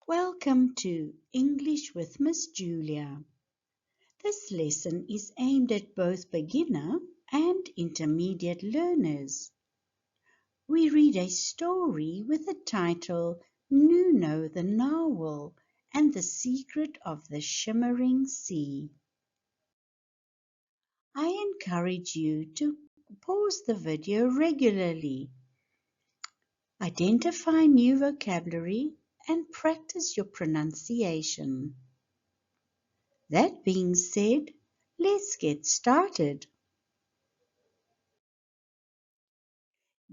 Welcome to English with Miss Julia. This lesson is aimed at both beginner and intermediate learners. We read a story with the title Nuno the Narwhal and the Secret of the Shimmering Sea. I encourage you to pause the video regularly. Identify new vocabulary and practice your pronunciation. That being said, let's get started.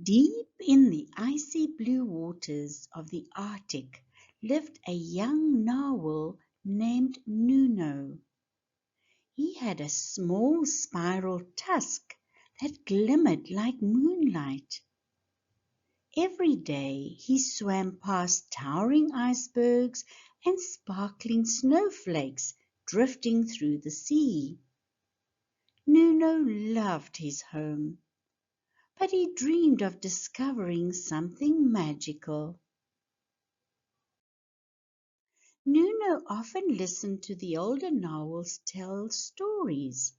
Deep in the icy blue waters of the Arctic lived a young narwhal named Nuno. He had a small spiral tusk that glimmered like moonlight. Every day he swam past towering icebergs and sparkling snowflakes drifting through the sea. Nuno loved his home, but he dreamed of discovering something magical. Nuno often listened to the older narwhals tell stories.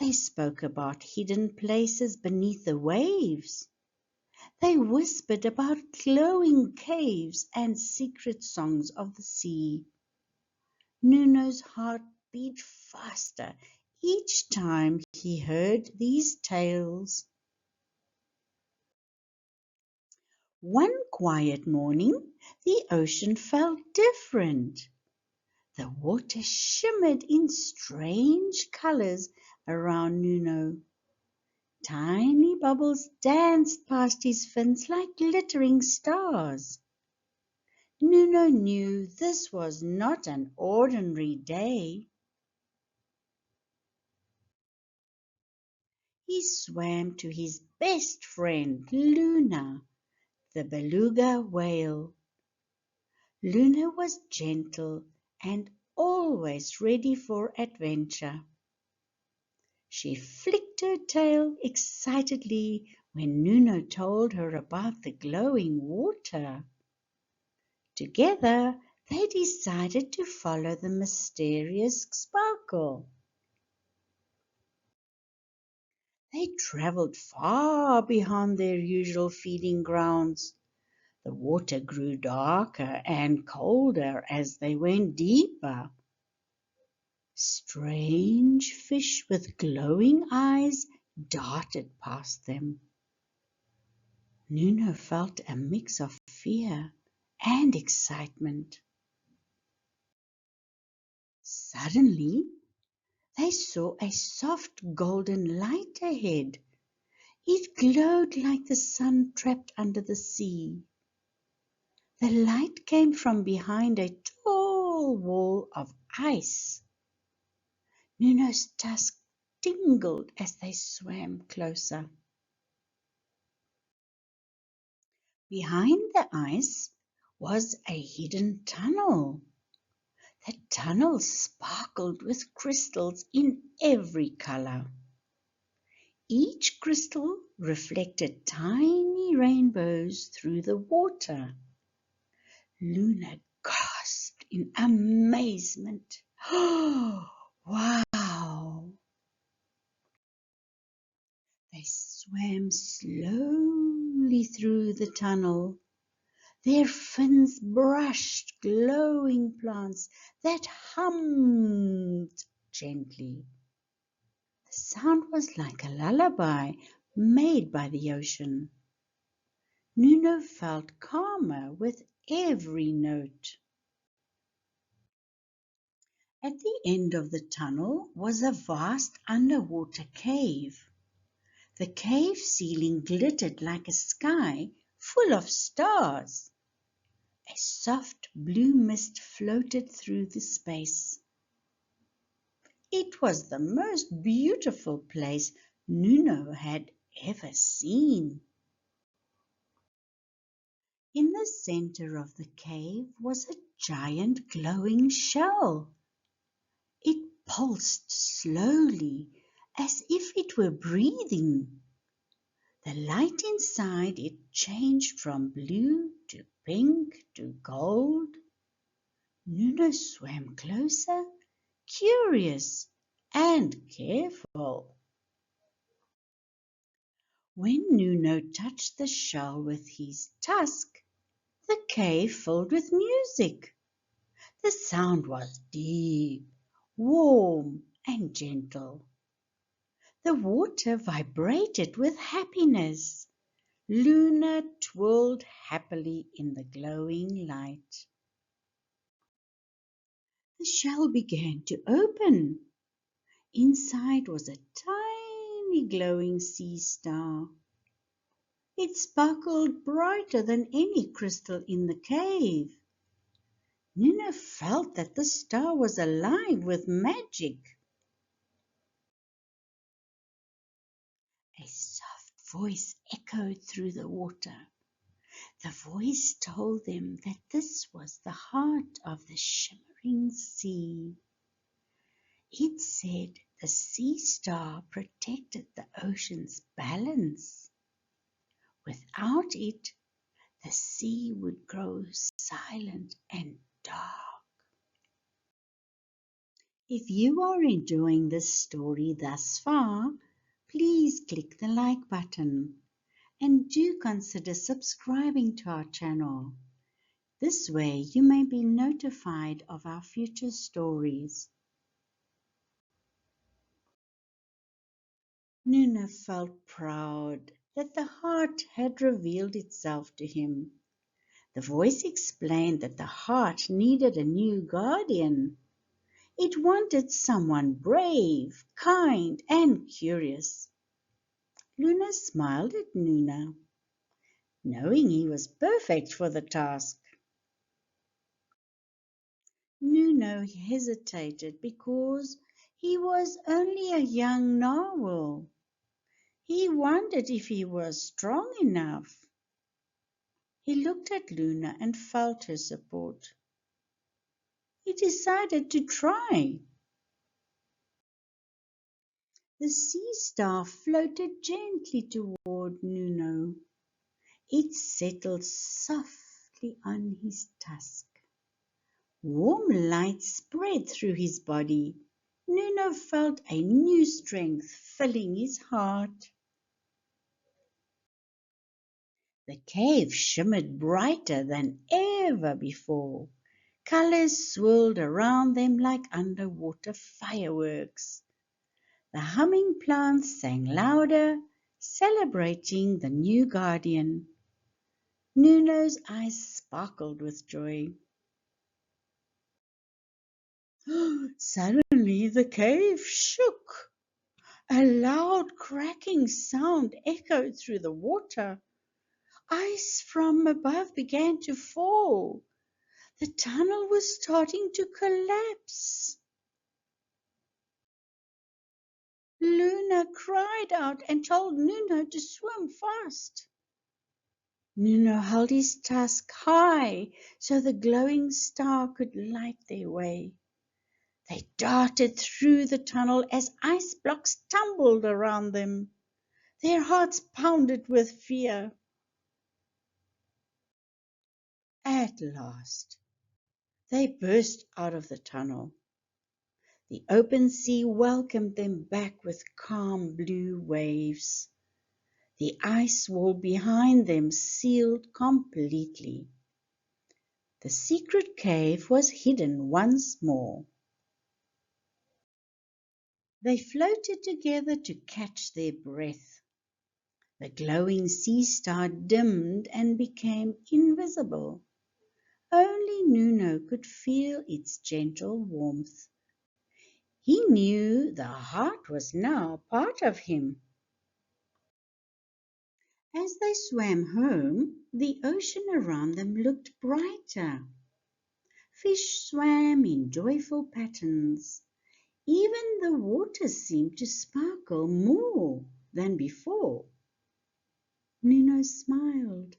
They spoke about hidden places beneath the waves. They whispered about glowing caves and secret songs of the sea. Nuno's heart beat faster each time he heard these tales. One quiet morning, the ocean felt different. The water shimmered in strange colors around Nuno. Tiny bubbles danced past his fins like glittering stars. Nuno knew this was not an ordinary day. He swam to his best friend, Luna, the beluga whale. Luna was gentle and always ready for adventure. She flicked her tail excitedly when Nuno told her about the glowing water. Together, they decided to follow the mysterious sparkle. They traveled far beyond their usual feeding grounds. The water grew darker and colder as they went deeper. Strange fish with glowing eyes darted past them. Nuno felt a mix of fear and excitement. Suddenly, they saw a soft golden light ahead. It glowed like the sun trapped under the sea. The light came from behind a tall wall of ice. Nuno's tusk tingled as they swam closer. Behind the ice was a hidden tunnel. The tunnel sparkled with crystals in every color. Each crystal reflected tiny rainbows through the water. Luna gasped in amazement. Oh, wow! They swam slowly through the tunnel. Their fins brushed glowing plants that hummed gently. The sound was like a lullaby made by the ocean. Nuno felt calmer with every note. At the end of the tunnel was a vast underwater cave. The cave ceiling glittered like a sky full of stars. A soft blue mist floated through the space. It was the most beautiful place Nuno had ever seen. In the center of the cave was a giant glowing shell. It pulsed slowly as if it were breathing. The light inside it changed from blue to pink to gold. Nuno swam closer, curious and careful. When Nuno touched the shell with his tusk, the cave filled with music. The sound was deep, warm, and gentle. The water vibrated with happiness. Luna twirled happily in the glowing light. The shell began to open. Inside was a tiny glowing sea star. It sparkled brighter than any crystal in the cave. Nina felt that the star was alive with magic. A soft voice echoed through the water. The voice told them that this was the heart of the Shimmering Sea. It said the sea star protected the ocean's balance. Without it, the sea would grow silent and dark. If you are enjoying this story thus far, please click the like button and do consider subscribing to our channel. This way you may be notified of our future stories. Nuno felt proud that the heart had revealed itself to him. The voice explained that the heart needed a new guardian. It wanted someone brave, kind, and curious. Luna smiled at Nuno, knowing he was perfect for the task. Nuno hesitated because he was only a young narwhal. He wondered if he was strong enough. He looked at Luna and felt her support. He decided to try. The sea star floated gently toward Nuno. It settled softly on his tusk. Warm light spread through his body. Nuno felt a new strength filling his heart. The cave shimmered brighter than ever before. Colors swirled around them like underwater fireworks. The humming plants sang louder, celebrating the new guardian. Nuno's eyes sparkled with joy. Suddenly the cave shook. A loud cracking sound echoed through the water. Ice from above began to fall. The tunnel was starting to collapse. Luna cried out and told Nuno to swim fast. Nuno held his tusk high so the glowing star could light their way. They darted through the tunnel as ice blocks tumbled around them. Their hearts pounded with fear. At last, they burst out of the tunnel. The open sea welcomed them back with calm blue waves. The ice wall behind them sealed completely. The secret cave was hidden once more. They floated together to catch their breath. The glowing sea star dimmed and became invisible. Only Nuno could feel its gentle warmth. He knew the heart was now part of him. As they swam home, the ocean around them looked brighter. Fish swam in joyful patterns. Even the water seemed to sparkle more than before. Nuno smiled,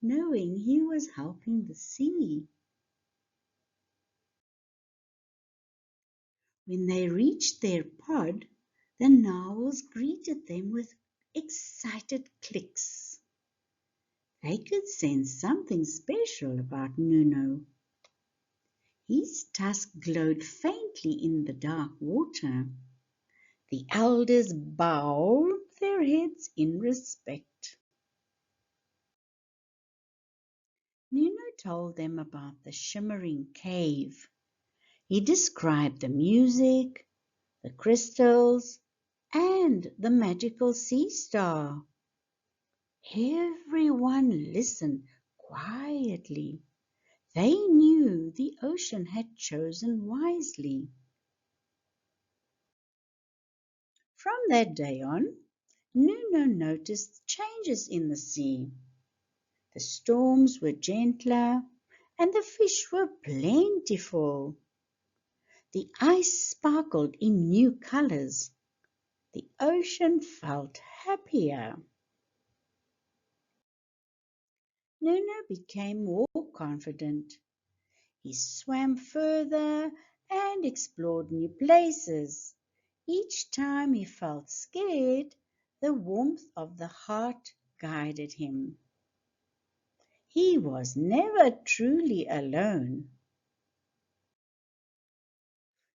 knowing he was helping the sea. When they reached their pod, the narwhals greeted them with excited clicks. They could sense something special about Nuno. His tusk glowed faintly in the dark water. The elders bowed their heads in respect. Nuno told them about the shimmering cave. He described the music, the crystals, and the magical sea star. Everyone listened quietly. They knew the ocean had chosen wisely. From that day on, Nuno noticed changes in the sea. The storms were gentler and the fish were plentiful. The ice sparkled in new colors. The ocean felt happier. Nuno became more confident. He swam further and explored new places. Each time he felt scared, the warmth of the heart guided him. He was never truly alone.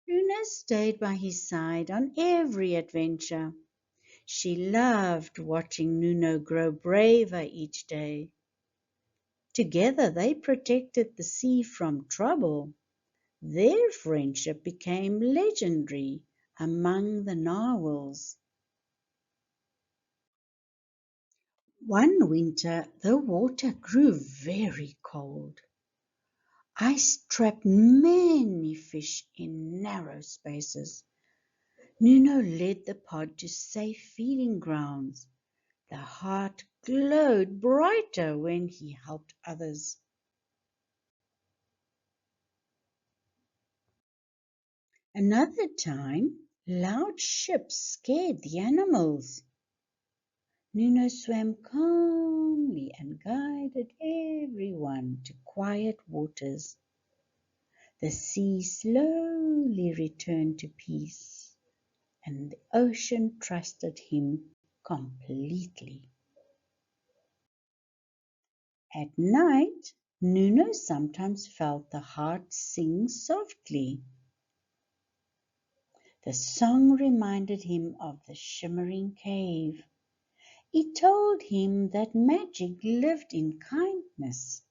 Luna stayed by his side on every adventure. She loved watching Nuno grow braver each day. Together they protected the sea from trouble. Their friendship became legendary among the narwhals. One winter the water grew very cold. Ice trapped many fish in narrow spaces. Nuno led the pod to safe feeding grounds. The heart glowed brighter when he helped others. Another time, loud ships scared the animals. Nuno swam calmly and guided everyone to quiet waters. The sea slowly returned to peace, and the ocean trusted him completely. At night, Nuno sometimes felt the heart sing softly. The song reminded him of the shimmering cave. It told him that magic lived in kindness.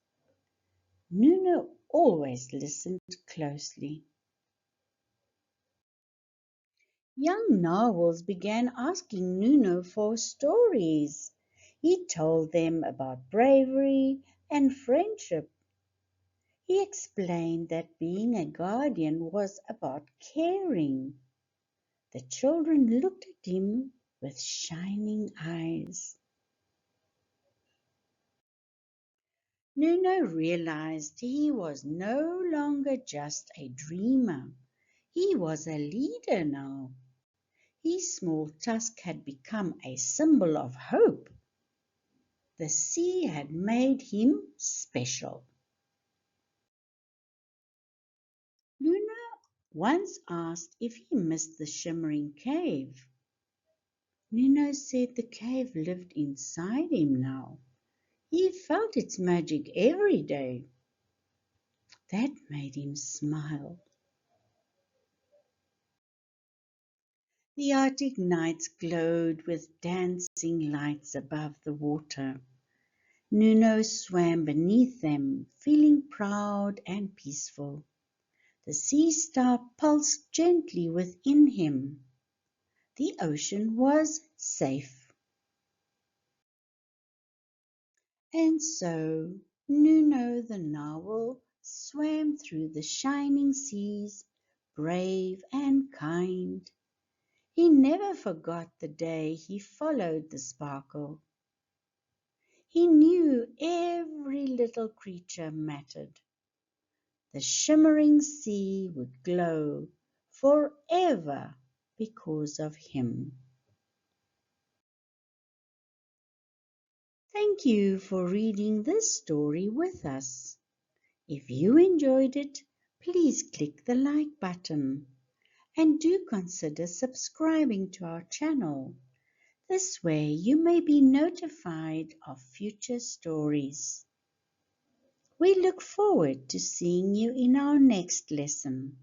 Nuno always listened closely. Young narwhals began asking Nuno for stories. He told them about bravery and friendship. He explained that being a guardian was about caring. The children looked at him with shining eyes. Nuno realized he was no longer just a dreamer. He was a leader now. His small tusk had become a symbol of hope. The sea had made him special. Nuno once asked if he missed the shimmering cave. Nuno said the cave lived inside him now. He felt its magic every day. That made him smile. The Arctic nights glowed with dancing lights above the water. Nuno swam beneath them, feeling proud and peaceful. The sea star pulsed gently within him. The ocean was safe. And so Nuno the Narwhal swam through the shining seas, brave and kind. He never forgot the day he followed the sparkle. He knew every little creature mattered. The shimmering sea would glow forever because of him. Thank you for reading this story with us. If you enjoyed it, please click the like button and do consider subscribing to our channel. This way you may be notified of future stories. We look forward to seeing you in our next lesson.